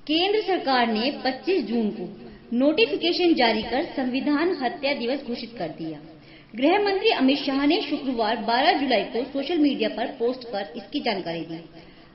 केंद्र सरकार ने 25 जून को नोटिफिकेशन जारी कर संविधान हत्या दिवस घोषित कर दिया। गृह मंत्री अमित शाह ने शुक्रवार 12 जुलाई को सोशल मीडिया पर पोस्ट कर इसकी जानकारी दी।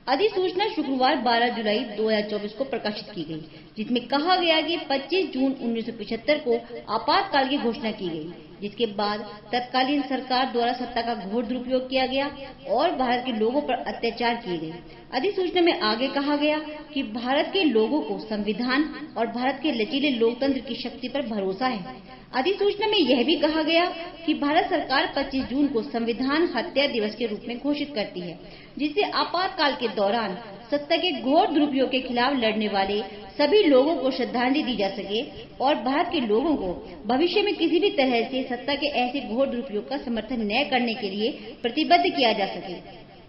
अधिसूचना शुक्रवार 12 जुलाई 2024 को प्रकाशित की गई, जिसमें कहा गया कि 25 जून 1975 को आपातकाल की घोषणा की गई, जिसके बाद तत्कालीन सरकार द्वारा सत्ता का घोर दुरुपयोग किया गया और भारत के लोगों पर अत्याचार किए गए। अधिसूचना में आगे कहा गया कि भारत के लोगों को संविधान और भारत के लचीले लोकतंत्र की शक्ति पर भरोसा है। अधिसूचना में यह भी कहा गया कि भारत सरकार 25 जून को संविधान हत्या दिवस के रूप में घोषित करती है, जिससे आपातकाल के दौरान सत्ता के घोर दुरुपयोग के खिलाफ लड़ने वाले सभी लोगों को श्रद्धांजलि दी जा सके और भारत के लोगों को भविष्य में किसी भी तरह से सत्ता के ऐसे घोर दुरुपयोग का समर्थन न करने के लिए प्रतिबद्ध किया जा सके।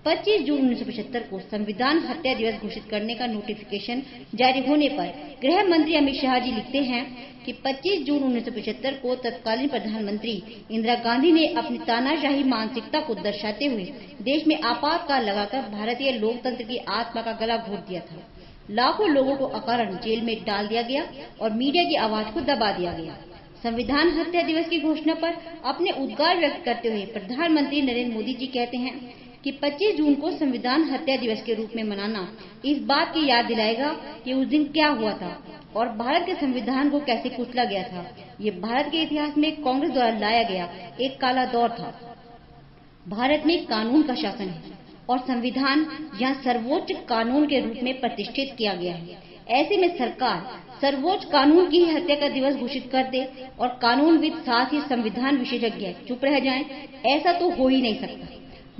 25 जून 1975 को संविधान हत्या दिवस घोषित करने का नोटिफिकेशन जारी होने पर गृह मंत्री अमित शाह जी लिखते हैं कि 25 जून 1975 को तत्कालीन प्रधानमंत्री इंदिरा गांधी ने अपनी तानाशाही मानसिकता को दर्शाते हुए देश में आपातकाल लगाकर भारतीय लोकतंत्र की आत्मा का गला घोट दिया था। लाखों लोगों को अकारण जेल में डाल दिया गया और मीडिया की आवाज को दबा दिया गया। संविधान हत्या दिवस की घोषणा पर अपने उद्गार व्यक्त करते हुए प्रधानमंत्री नरेंद्र मोदी जी कहते हैं कि 25 जून को संविधान हत्या दिवस के रूप में मनाना इस बात की याद दिलाएगा कि उस दिन क्या हुआ था और भारत के संविधान को कैसे कुचला गया था। ये भारत के इतिहास में कांग्रेस द्वारा लाया गया एक काला दौर था। भारत में कानून का शासन है और संविधान यहाँ सर्वोच्च कानून के रूप में प्रतिष्ठित किया गया है। ऐसे में सरकार सर्वोच्च कानून की हत्या का दिवस घोषित कर दे और कानूनविद साथ ही संविधान विशेषज्ञ चुप रह जाएं, ऐसा तो हो ही नहीं सकता।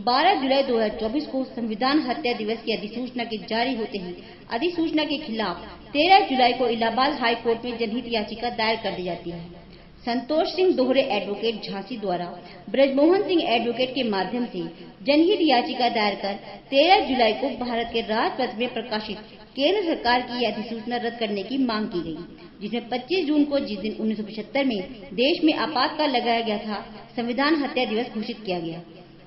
12 जुलाई 2024 को संविधान हत्या दिवस की अधिसूचना के जारी होते ही अधिसूचना के खिलाफ 13 जुलाई को इलाहाबाद हाई कोर्ट में जनहित याचिका दायर कर दी जाती है। संतोष सिंह दोहरे एडवोकेट झांसी द्वारा ब्रजमोहन सिंह एडवोकेट के माध्यम से जनहित याचिका दायर कर 13 जुलाई को भारत के राजपत्र में प्रकाशित केंद्र सरकार की यह अधिसूचना रद्द करने की मांग की गई, जिसमें 25 जून को जिस दिन 1975 में देश में आपातकाल लगाया गया था, संविधान हत्या दिवस घोषित किया गया।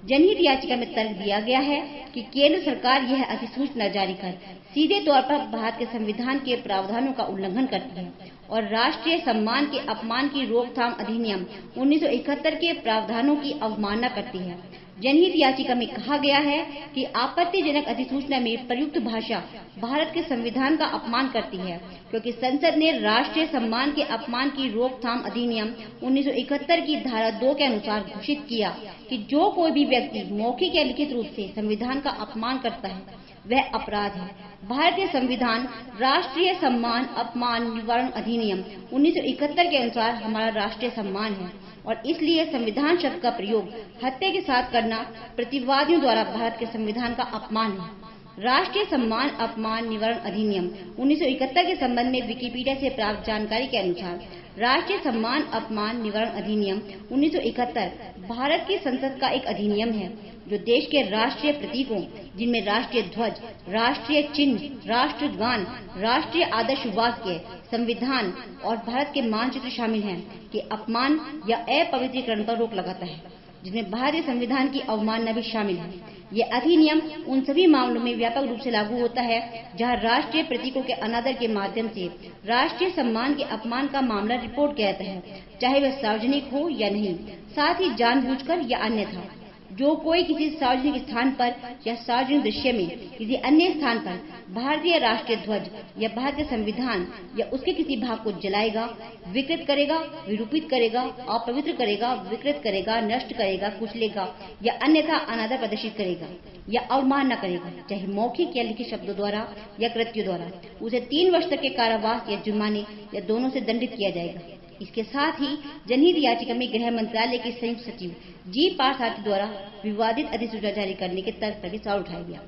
जनहित याचिका में तर्क दिया गया है कि केंद्र सरकार यह अधिसूचना जारी कर सीधे तौर पर भारत के संविधान के प्रावधानों का उल्लंघन करती है और राष्ट्रीय सम्मान के अपमान की रोकथाम अधिनियम 1971 के प्रावधानों की अवमानना करती है। जनहित याचिका में कहा गया है कि आपत्तिजनक अधिसूचना में प्रयुक्त भाषा भारत के संविधान का अपमान करती है, क्योंकि संसद ने राष्ट्रीय सम्मान के अपमान की रोकथाम अधिनियम 1971 की धारा 2 के अनुसार घोषित किया कि जो कोई भी व्यक्ति मौखिक या लिखित रूप से संविधान का अपमान करता है वह अपराध है। भारतीय संविधान राष्ट्रीय सम्मान अपमान निवारण अधिनियम 1971 के अनुसार हमारा राष्ट्रीय सम्मान है और इसलिए संविधान शब्द का प्रयोग हत्या के साथ करना प्रतिवादियों द्वारा भारत के संविधान का अपमान है। राष्ट्रीय सम्मान अपमान निवारण अधिनियम 1971 के संबंध में विकिपीडिया से प्राप्त जानकारी के अनुसार राष्ट्रीय सम्मान अपमान निवारण अधिनियम 1971 भारत की संसद का एक अधिनियम है जो देश के राष्ट्रीय प्रतीकों, जिनमें राष्ट्रीय ध्वज, राष्ट्रीय चिन्ह, राष्ट्रगान, राष्ट्रीय आदर्श वाक्य, संविधान और भारत के मानचित्र शामिल हैं, के अपमान या अपवित्रीकरण पर रोक लगाता है, जिसमें भारतीय संविधान की अवमानना भी शामिल है। यह अधिनियम उन सभी मामलों में व्यापक रूप से लागू होता है जहां राष्ट्रीय प्रतीकों के अनादर के माध्यम से राष्ट्रीय सम्मान के अपमान का मामला रिपोर्ट किया जाता है, चाहे वह सार्वजनिक हो या नहीं, साथ ही जानबूझकर या अन्यथा। जो कोई किसी सार्वजनिक स्थान पर या सार्वजनिक दृश्य में किसी अन्य स्थान पर भारतीय राष्ट्रीय ध्वज या भारतीय संविधान या उसके किसी भाग को जलाएगा, विकृत करेगा, विरूपित करेगा, अपवित्र करेगा, विकृत करेगा, नष्ट करेगा, कुचलेगा या अन्यथा अनादर प्रदर्शित करेगा या अवमानना करेगा, चाहे मौखिक या लिखित शब्दों द्वारा या कृत्यों द्वारा, उसे 3 वर्ष तक के कारावास या जुर्माने या दोनों से दंडित किया जाएगा। इसके साथ ही जनहित याचिका में गृह मंत्रालय के संयुक्त सचिव जी पार्थसारथी द्वारा विवादित अधिसूचना जारी करने के तर्क पर भी सवाल उठाया गया।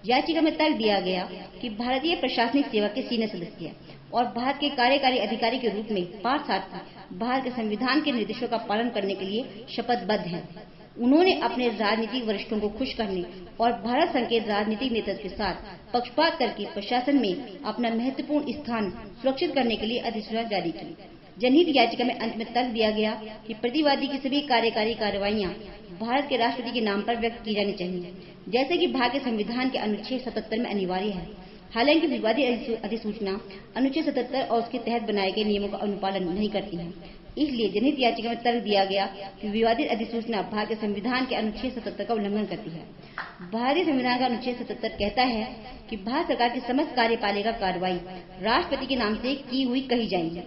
याचिका में तर्क दिया गया कि भारतीय प्रशासनिक सेवा के सीनियर सदस्य और भारत के कार्यकारी अधिकारी के रूप में पार्थसारथी भारत के संविधान के निर्देशों का पालन करने के लिए शपथबद्ध हैं। उन्होंने अपने राजनीतिक वरिष्ठों को खुश करने और भारत संघ के राजनीतिक नेतृत्व के साथ पक्षपात करके प्रशासन में अपना महत्वपूर्ण स्थान सुरक्षित करने के लिए अधिसूचना जारी की। जनहित याचिका में अंत में तर्क दिया गया कि प्रतिवादी की सभी कार्यकारी कार्रवाइयां भारत के राष्ट्रपति के नाम पर व्यक्त की जानी चाहिए, जैसे कि भारतीय संविधान के अनुच्छेद 77 में अनिवार्य है। हालांकि विवादित अधिसूचना अनुच्छेद 77 और उसके तहत बनाए गए नियमों का अनुपालन नहीं करती है। इसलिए जनहित याचिका में तर्क दिया गया कि विवादित अधिसूचना भारतीय संविधान के अनुच्छेद 77 का उल्लंघन करती है। भारतीय संविधान का अनुच्छेद 77 कहता है कि भारत सरकार की समस्त कार्यपालिका कार्रवाई राष्ट्रपति के नाम से की हुई कही जाएगी।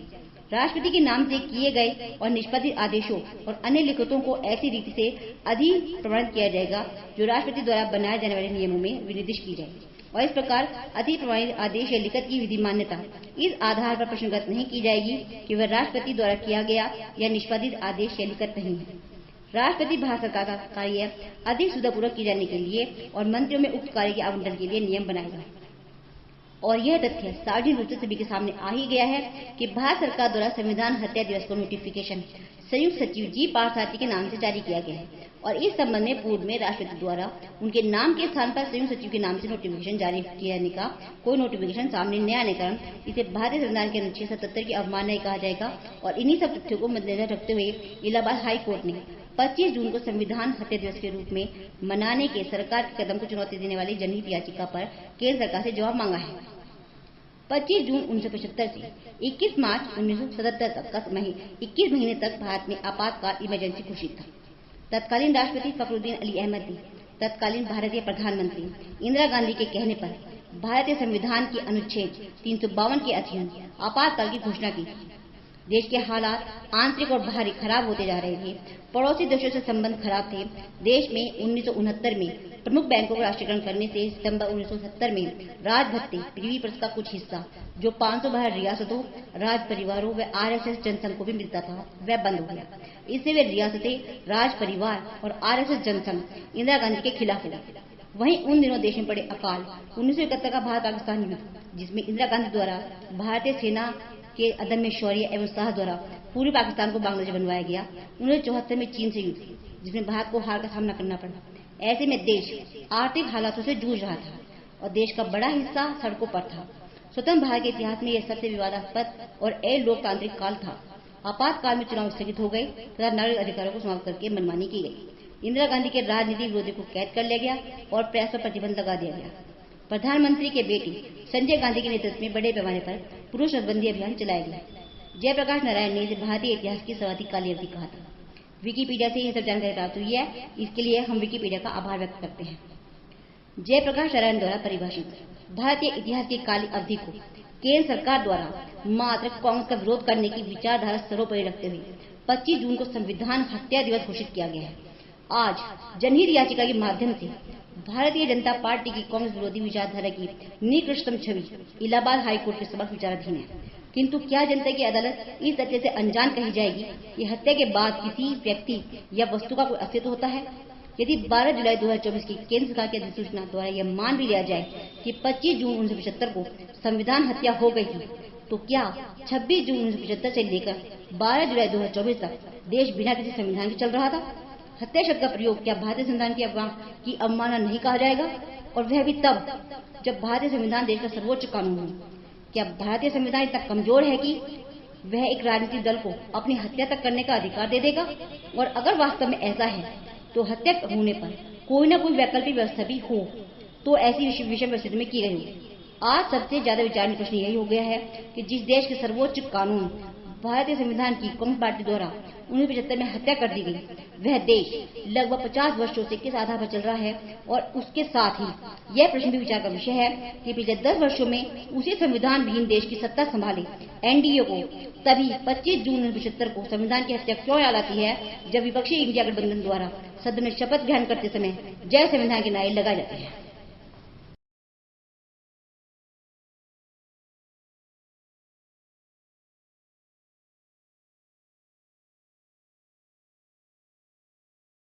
राष्ट्रपति के नाम से किए गए और निष्पादित आदेशों और अन्य लिखितों को ऐसी रीति से अधिप्रमाणित किया जाएगा जो राष्ट्रपति द्वारा बनाए जाने वाले नियमों में विनिर्दिष्ट की जाएगी। और इस प्रकार अधिप्रमाणित आदेश या लिखित की विधि मान्यता इस आधार पर प्रश्नगत नहीं की जाएगी कि वह राष्ट्रपति द्वारा किया गया या निष्पादित आदेश या लिखित नहीं है। राष्ट्रपति भारत सरकार का कार्य अधिक सुविधापूर्वक किए जाने के लिए और मंत्रियों में उक्त कार्य के आवंटन के लिए नियम बनाएगा। और यह तथ्य सार्वजनिक रूप से सभी के सामने आ ही गया है कि भारत सरकार द्वारा संविधान हत्या दिवस को नोटिफिकेशन संयुक्त सचिव जी पार्थसारथी के नाम से जारी किया गया है और इस संबंध में पूर्व में राष्ट्रपति द्वारा उनके नाम के स्थान पर संयुक्त सचिव के नाम से नोटिफिकेशन जारी किए जाने का कोई नोटिफिकेशन सामने न आने कारण इसे भारतीय संविधान के अनुच्छेद 77 की अवमानना कहा जाएगा। और इन्हीं सब तथ्यों को मद्देनजर रखते हुए इलाहाबाद हाई कोर्ट ने 25 जून को संविधान हत्या दिवस के रूप में मनाने के सरकार के कदम को चुनौती देने वाली जनहित याचिका पर केंद्र सरकार से जवाब मांगा है। 25 जून 1975 से 21 मार्च 1977 तक का 21 महीने तक भारत में आपातकाल इमरजेंसी घोषित था। तत्कालीन राष्ट्रपति फखरुद्दीन अली अहमद ने तत्कालीन भारतीय प्रधानमंत्री इंदिरा गांधी के कहने पर भारतीय संविधान के अनुच्छेद 352 के अधीन आपातकाल की घोषणा की। देश के हालात आंतरिक और बाहरी खराब होते जा रहे थे। पड़ोसी देशों से संबंध खराब थे। देश में 1969 में प्रमुख बैंकों को राष्ट्रीयकरण करने से सितंबर 1970 में राज भत्ते पृथ्वी पर का कुछ हिस्सा जो 512 रियासतों, राज परिवारों व आरएसएस जनसंघ को भी मिलता था वह बंद हो गया। इससे वे रियासतें, राज परिवार और आरएसएस जनसंघ इंदिरा गांधी के खिलाफ हो गए। वहीं उन दिनों देश में पड़े अकाल 1971 का भारत पाकिस्तान युद्ध, जिसमें इंदिरा गांधी द्वारा भारतीय सेना के अदम्य शौर्य एवं साहस द्वारा पूर्वी पाकिस्तान को बांग्लादेश बनवाया गया। 1974 में चीन से युद्ध, जिसमें भारत को हार का सामना करना पड़ा। ऐसे में देश आर्थिक हालातों से जूझ रहा था और देश का बड़ा हिस्सा सड़कों पर था। स्वतंत्र भारत के इतिहास में यह सबसे विवादास्पद और अलोकतांत्रिक काल था। आपातकाल में चुनाव स्थगित हो गए तथा नागरिक अधिकारों को समाप्त करके मनमानी की गई। इंदिरा गांधी के राजनीतिक विरोधियों को कैद कर लिया गया और प्रेस पर प्रतिबंध लगा दिया गया। प्रधानमंत्री के बेटे संजय गांधी के नेतृत्व में बड़े पैमाने पर पुरुष नसबंदी अभियान चलाया गया। जयप्रकाश नारायण ने इसे भारतीय इतिहास की सर्वाधिक काली अवधि कहा था। विकिपीडिया से ये सब जानकारी प्राप्त हुई है, इसके लिए हम विकिपीडिया का आभार व्यक्त करते हैं। जयप्रकाश नारायण द्वारा परिभाषित भारतीय इतिहास की काली अवधि को केंद्र सरकार द्वारा मात्र कांग्रेस का विरोध करने की विचारधारा सर्वोपरि रखते हुए 25 जून को संविधान हत्या दिवस घोषित किया गया है। आज जनहित याचिका के माध्यम से भारतीय जनता पार्टी की कांग्रेस विरोधी विचारधारा की निकृष्टतम छवि इलाहाबाद हाईकोर्ट के समक्ष विचाराधीन है। किंतु क्या जनता की अदालत इस तथ्य से अनजान कही जाएगी कि हत्या के बाद किसी व्यक्ति या वस्तु का कोई अस्तित्व होता है? यदि 12 जुलाई 2024 की केंद्र सरकार की अधिसूचना द्वारा यह मान भी लिया जाए कि 25 जून 1975 को संविधान हत्या हो गई थी, तो क्या 26 जून 1975 से लेकर 12 जुलाई 2024 तक देश बिना किसी संविधान के चल रहा था? हत्या शब्द का प्रयोग क्या भारतीय संविधान की अवमानना नहीं कहा जाएगा? और वह भी तब जब भारतीय संविधान देश का सर्वोच्च कानून हो। क्या भारतीय संविधान इतना कमजोर है कि वह एक राजनीतिक दल को अपनी हत्या तक करने का अधिकार दे देगा? और अगर वास्तव में ऐसा है तो हत्या होने पर कोई न कोई वैकल्पिक व्यवस्था भी हो तो ऐसी विषम परिस्थिति में की गई हो। आज सबसे ज्यादा विचारणीय प्रश्न यही हो गया है कि जिस देश के सर्वोच्च कानून भारतीय संविधान की कांग्रेस पार्टी द्वारा 1975 में हत्या कर दी गई, वह देश लगभग 50 वर्षों से किस आधार पर चल रहा है? और उसके साथ ही यह प्रश्न भी विचार का विषय है कि पिछले 10 वर्षों में उसी संविधान विहीन देश की सत्ता संभाले एनडीए को तभी 25 जून 1975 को संविधान की हत्या क्यों याद आती है, जब विपक्षी इंडिया गठबंधन द्वारा सदन में शपथ ग्रहण करते समय जय संविधान के नारे लगाए जाते हैं।